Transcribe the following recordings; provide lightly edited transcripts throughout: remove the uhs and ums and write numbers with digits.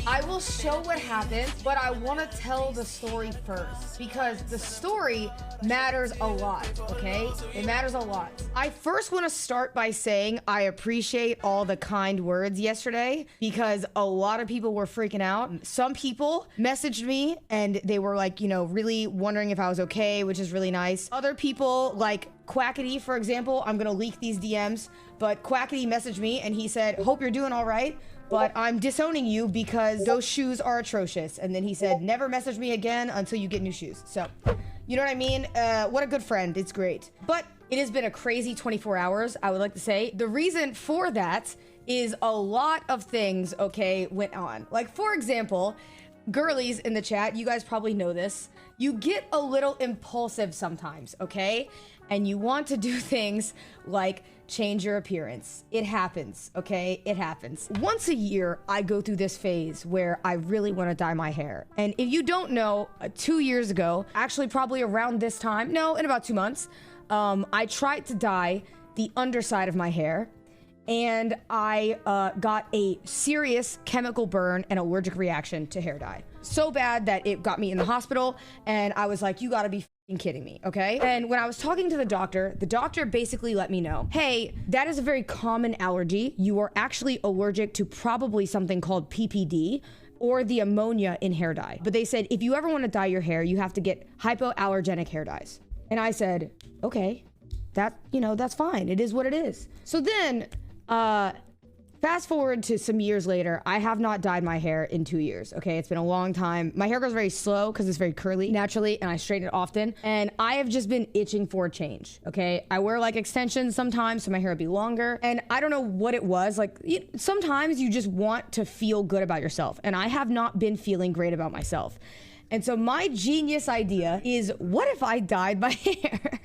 I will show what happened, but I want to tell the story first because the story matters a lot, okay? It matters a lot. I first want to start by saying I appreciate all the kind words yesterday because a lot of people were freaking out. Some people messaged me and they were like, you know, really wondering if I was okay, which is really nice. Other people, like Quackity, for example, I'm gonna leak these DMs, but Quackity messaged me and he said, hope you're doing all right, but I'm disowning you because those shoes are atrocious. And then he said, never message me again until you get new shoes. So, you know what I mean? What a good friend. It's great. But it has been a crazy 24 hours, I would like to say. The reason for that is a lot of things, okay, went on. Like, for example, girlies in the chat, you guys probably know this. You get a little impulsive sometimes, okay? And you want to do things like change your appearance. It happens, okay? It happens. Once a year, I go through this phase where I really want to dye my hair. And if you don't know, 2 years ago, actually probably around this time, no, in about 2 months, I tried to dye the underside of my hair. And I got a serious chemical burn and allergic reaction to hair dye. So bad that it got me in the hospital, and I was like, you gotta be f***ing kidding me, okay? And when I was talking to the doctor basically let me know, hey, that is a very common allergy. You are actually allergic to probably something called PPD, or the ammonia in hair dye. But they said, if you ever wanna dye your hair, you have to get hypoallergenic hair dyes. And I said, okay, that's fine. It is what it is. So then, fast forward to some years later, I have not dyed my hair in 2 years, okay? It's been a long time. My hair grows very slow because it's very curly naturally, and I straighten it often. And I have just been itching for a change, okay? I wear like extensions sometimes so my hair will be longer. And I don't know what it was. Like, sometimes you just want to feel good about yourself. And I have not been feeling great about myself. And so my genius idea is, what if I dyed my hair?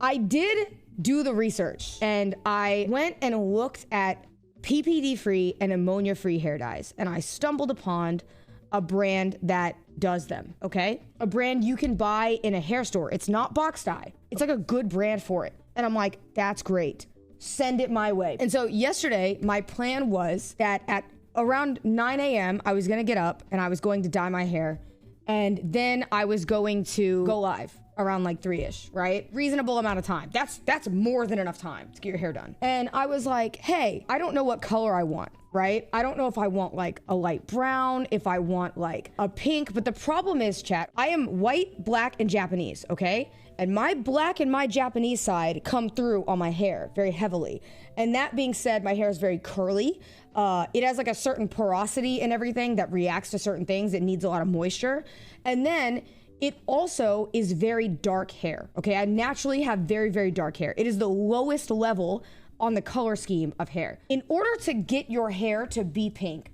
I did do the research and I went and looked at PPD free and ammonia free hair dyes, and I stumbled upon a brand that does them, okay? A brand you can buy in a hair store. It's not box dye. It's like a good brand for it. And I'm like, that's great. Send it my way. And so yesterday, my plan was that at around 9 a.m., I was gonna get up and I was going to dye my hair. And then I was going to go live around like 3-ish, right? Reasonable amount of time. That's more than enough time to get your hair done. And I was like, hey, I don't know what color I want, right? I don't know if I want like a light brown, if I want like a pink, but the problem is, chat, I am white, black, and Japanese, okay? And my black and my Japanese side come through on my hair very heavily. And that being said, my hair is very curly. It has like a certain porosity and everything that reacts to certain things. It needs a lot of moisture. And then it also is very dark hair, okay? I naturally have very, very dark hair. It is the lowest level on the color scheme of hair. In order to get your hair to be pink,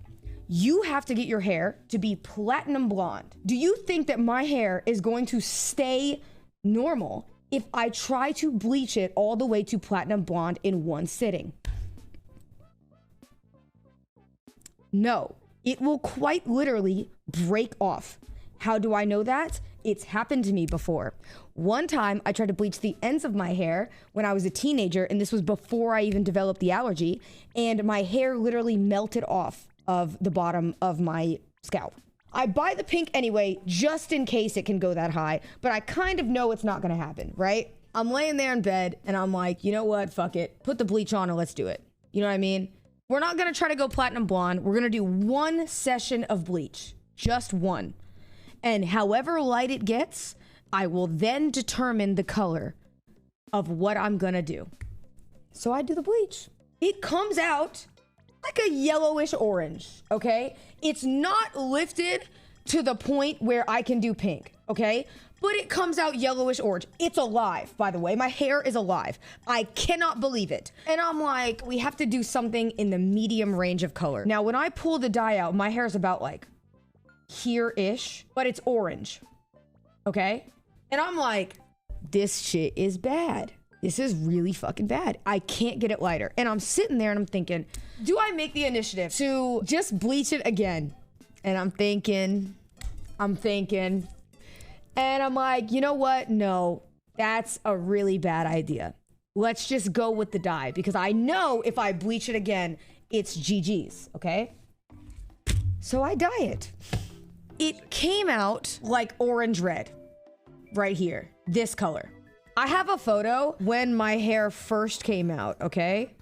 you have to get your hair to be platinum blonde. Do you think that my hair is going to stay normal if I try to bleach it all the way to platinum blonde in one sitting? No, it will quite literally break off. How do I know that? It's happened to me before. One time I tried to bleach the ends of my hair when I was a teenager, and this was before I even developed the allergy, and my hair literally melted off of the bottom of my scalp. I buy the pink anyway, just in case it can go that high, but I kind of know it's not gonna happen, right? I'm laying there in bed and I'm like, you know what, fuck it. Put the bleach on and let's do it. You know what I mean? We're not gonna try to go platinum blonde. We're gonna do one session of bleach, just one. And however light it gets, I will then determine the color of what I'm gonna do. So I do the bleach. It comes out like a yellowish orange, okay? It's not lifted to the point where I can do pink, okay? But it comes out yellowish orange. It's alive, by the way. My hair is alive. I cannot believe it. And I'm like, we have to do something in the medium range of color. Now, when I pull the dye out, my hair is about like here-ish, but it's orange, okay? And I'm like, this shit is bad. This is really fucking bad. I can't get it lighter. And I'm sitting there and I'm thinking, do I make the initiative to just bleach it again? And I'm thinking, and I'm like, you know what? No, that's a really bad idea. let's just go with the dye because I know if I bleach it again, it's GG's, okay? So I dye it. It came out like orange red right here, this color. I have a photo when my hair first came out, okay?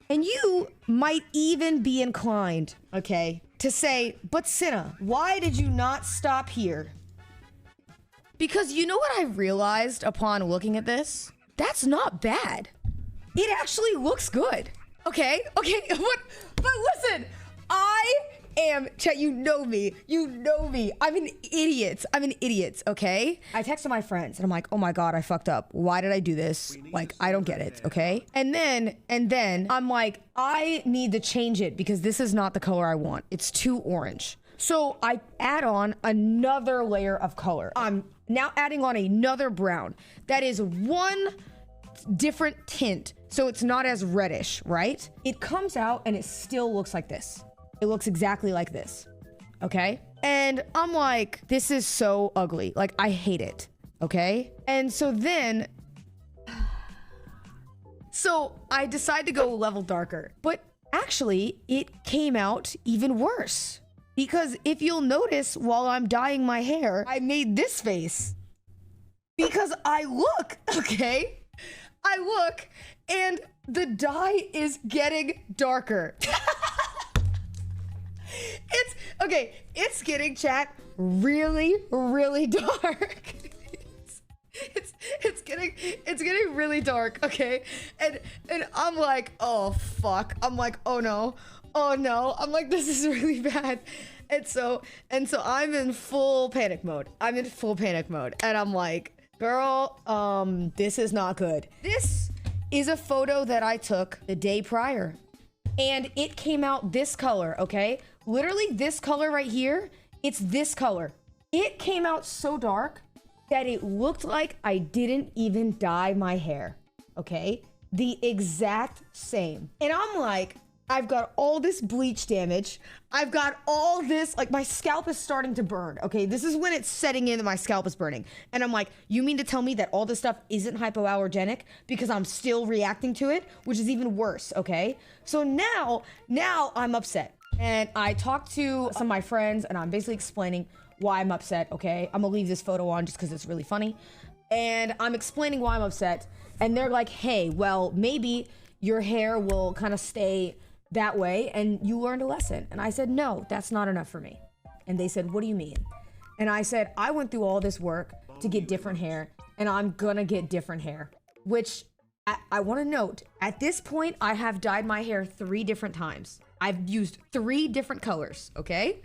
And you might even be inclined, okay, to say, but Cinna, why did you not stop here? Because you know what I realized upon looking at this? That's not bad. It actually looks good. Okay, what? But listen, I am, chat, you know me. I'm an idiot, okay? I texted my friends and I'm like, oh my God, I fucked up. Why did I do this? Like, I don't get it, okay? And then I'm like, I need to change it because this is not the color I want. It's too orange. So I add on another layer of color. I'm now adding on another brown that is one different tint, so it's not as reddish, right? It comes out and it still looks like this. It looks exactly like this, okay? And I'm like, this is so ugly. Like, I hate it, okay? And so then, I decide to go a level darker, but actually it came out even worse. Because if you'll notice, while I'm dyeing my hair, I made this face. Because I look, okay? I look, and the dye is getting darker. It's getting, chat, really, really dark. It's getting really dark, okay? And I'm like, oh fuck. I'm like, oh no. I'm like, this is really bad. And so I'm in full panic mode. And I'm like, girl, this is not good. This is a photo that I took the day prior. And it came out this color, okay? Literally this color right here, it's this color. It came out so dark that it looked like I didn't even dye my hair, okay? The exact same. And I'm like, I've got all this bleach damage. I've got all this, like my scalp is starting to burn, okay? This is when it's setting in that my scalp is burning. And I'm like, you mean to tell me that all this stuff isn't hypoallergenic because I'm still reacting to it, which is even worse, okay? So now I'm upset. And I talked to some of my friends and I'm basically explaining why I'm upset, okay? I'm gonna leave this photo on just because it's really funny. And I'm explaining why I'm upset. And they're like, hey, well, maybe your hair will kind of stay that way and you learned a lesson. And I said, no, that's not enough for me. And they said, what do you mean? And I said, I went through all this work to get different hair and I'm gonna get different hair, which I want to note, at this point, I have dyed my hair 3 different times. I've used 3 different colors, okay?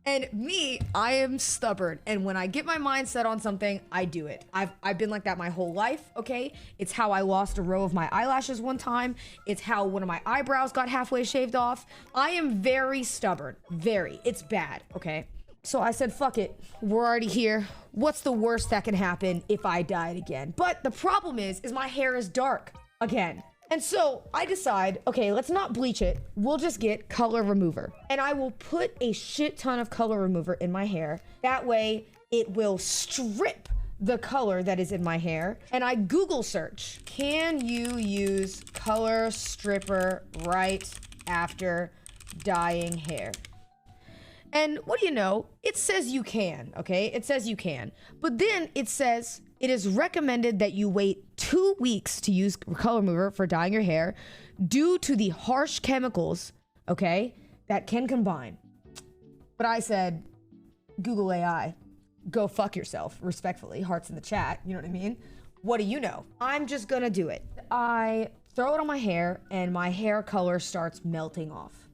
And me, I am stubborn. And when I get my mind set on something, I do it. I've been like that my whole life, okay? It's how I lost a row of my eyelashes one time. It's how one of my eyebrows got halfway shaved off. I am very stubborn, very. It's bad, okay? So I said, fuck it, we're already here. What's the worst that can happen if I dye it again? But the problem is my hair is dark again. And so I decide, okay, let's not bleach it. We'll just get color remover. And I will put a shit ton of color remover in my hair. That way it will strip the color that is in my hair. And I Google search, can you use color stripper right after dyeing hair? And what do you know? It says you can, okay? It says you can. But then it says it is recommended that you wait 2 weeks to use color remover for dyeing your hair due to the harsh chemicals, okay, that can combine. But I said, Google AI, go fuck yourself, respectfully, hearts in the chat, you know what I mean? What do you know? I'm just gonna do it. I throw it on my hair and my hair color starts melting off.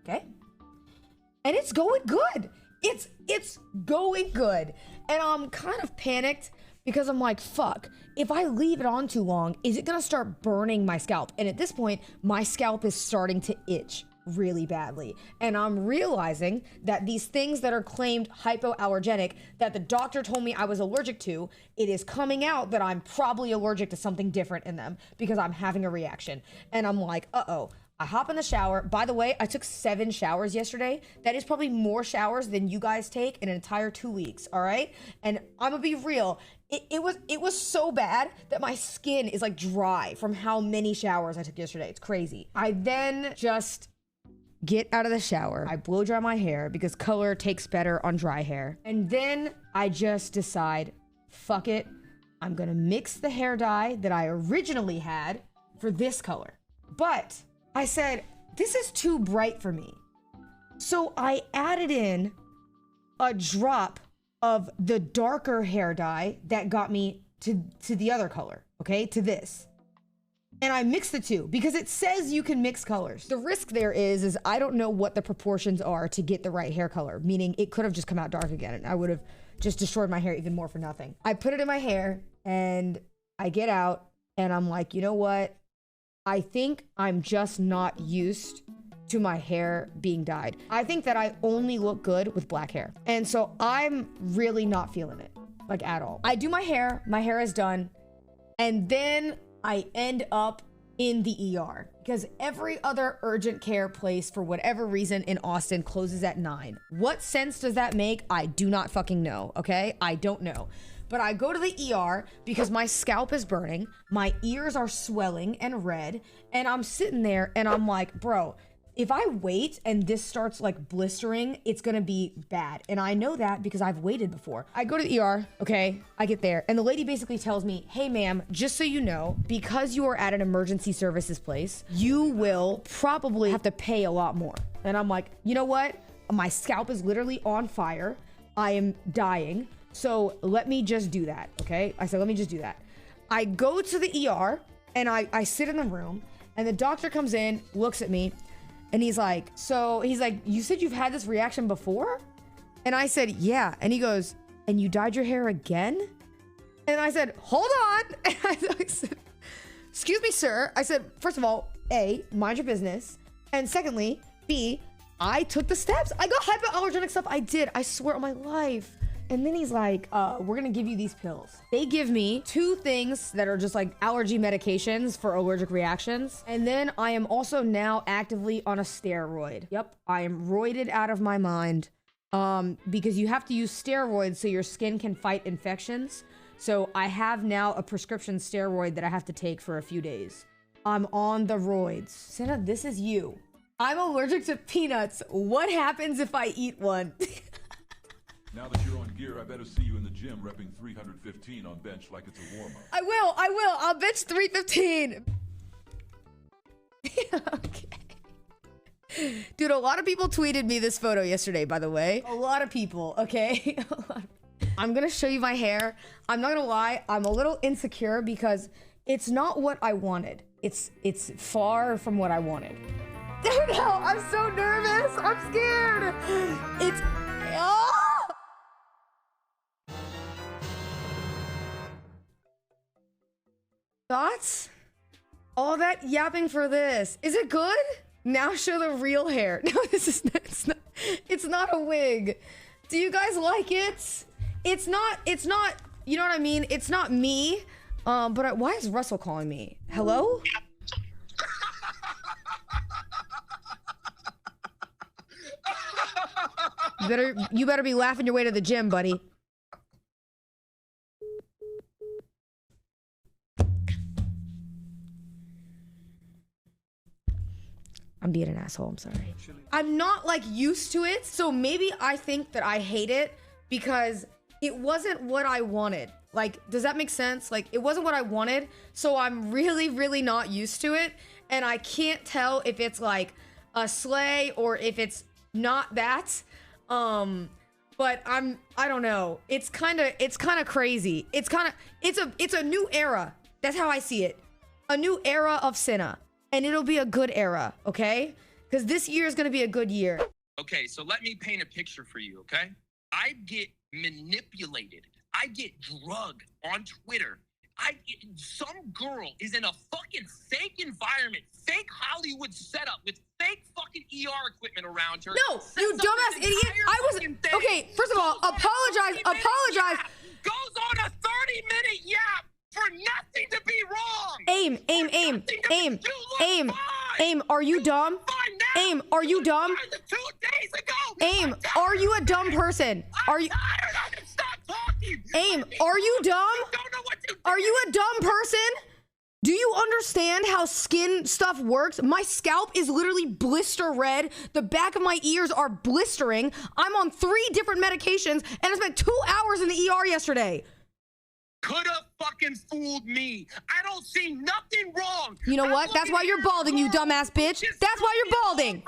Okay? And it's going good. It's going good. And I'm kind of panicked because I'm like, fuck, if I leave it on too long, is it gonna start burning my scalp? And at this point, my scalp is starting to itch really badly. And I'm realizing that these things that are claimed hypoallergenic that the doctor told me I was allergic to, it is coming out that I'm probably allergic to something different in them because I'm having a reaction. And I'm like, uh-oh, I hop in the shower. By the way, I took 7 showers yesterday. That is probably more showers than you guys take in an entire 2 weeks, all right? And I'm gonna be real. It was so bad that my skin is like dry from how many showers I took yesterday. It's crazy. I then just get out of the shower. I blow dry my hair because color takes better on dry hair. And then I just decide, fuck it. I'm gonna mix the hair dye that I originally had for this color. But I said, this is too bright for me. So I added in a drop of the darker hair dye that got me to the other color, okay, to this. And I mixed the two because it says you can mix colors. The risk there is I don't know what the proportions are to get the right hair color, meaning it could have just come out dark again and I would have just destroyed my hair even more for nothing. I put it in my hair and I get out and I'm like, you know what? I think I'm just not used to my hair being dyed. I think that I only look good with black hair. And so I'm really not feeling it, like at all. I do my hair is done. And then I end up in the ER because every other urgent care place for whatever reason in Austin closes at 9. What sense does that make? I do not fucking know, okay? I don't know. But I go to the ER because my scalp is burning, my ears are swelling and red, and I'm sitting there and I'm like, bro, if I wait and this starts like blistering, it's gonna be bad. And I know that because I've waited before. I go to the ER, okay, I get there, and the lady basically tells me, hey ma'am, just so you know, because you are at an emergency services place, you will probably have to pay a lot more. And I'm like, you know what? My scalp is literally on fire. I am dying. So let me just do that, okay? I said, let me just do that. I go to the ER and I sit in the room and the doctor comes in, looks at me, and he's like, you said you've had this reaction before? And I said, yeah. And he goes, and you dyed your hair again? And I said, hold on. And I said, excuse me, sir. I said, first of all, A, mind your business. And secondly, B, I took the steps. I got hypoallergenic stuff. I did, I swear on my life. And then he's like, we're gonna give you these pills. They give me 2 things that are just like allergy medications for allergic reactions. And then I am also now actively on a steroid. Yep, I am roided out of my mind because you have to use steroids so your skin can fight infections. So I have now a prescription steroid that I have to take for a few days. I'm on the roids. Cinna, this is you. I'm allergic to peanuts. What happens if I eat one? Now that you're on gear, I better see you in the gym repping 315 on bench like it's a warm-up. I will. I'll bench 315. Okay. Dude, a lot of people tweeted me this photo yesterday, by the way. A lot of people, okay? I'm gonna show you my hair. I'm not gonna lie, I'm a little insecure because it's not what I wanted. It's far from what I wanted. Dude, no, I'm so nervous. I'm scared. It's... Oh! Thoughts? All that yapping for this. Is it good? Now show the real hair. No, this is not, it's not a wig. Do you guys like it? It's not, you know what I mean? It's not me. But why is Russell calling me? Hello? You better be laughing your way to the gym, buddy. I'm being an asshole, I'm sorry. I'm not like used to it, so maybe I think that I hate it because it wasn't what I wanted. Like, does that make sense? Like, it wasn't what I wanted, so I'm really, really not used to it, and I can't tell if it's like a sleigh or if it's not that. But I don't know. It's kind of crazy. It's a new era. That's how I see it. A new era of Cinna. And it'll be a good era, okay? Because this year is going to be a good year. Okay, so let me paint a picture for you, okay? I get manipulated. I get drugged on Twitter. Some girl is in a fucking fake environment, fake Hollywood setup with fake fucking ER equipment around her. No, you dumbass idiot. I was... Okay, first of all, apologize. Goes on a 30-minute yap for nothing to be wrong. Aim. You look fine. Aim, are you dumb? Fine now. Aim, are you dumb? 2 days ago. Aim, are you a dumb person? Are you? Tired. I can stop talking. Aim, are you dumb? Don't know what to do. Are you a dumb person? Do you understand how skin stuff works? My scalp is literally blister red. The back of my ears are blistering. I'm on 3 different medications, and I spent 2 hours in the ER yesterday. Could have fucking fooled me. I don't see nothing wrong. You know what? That's why you're balding, you dumbass bitch. That's why you're balding.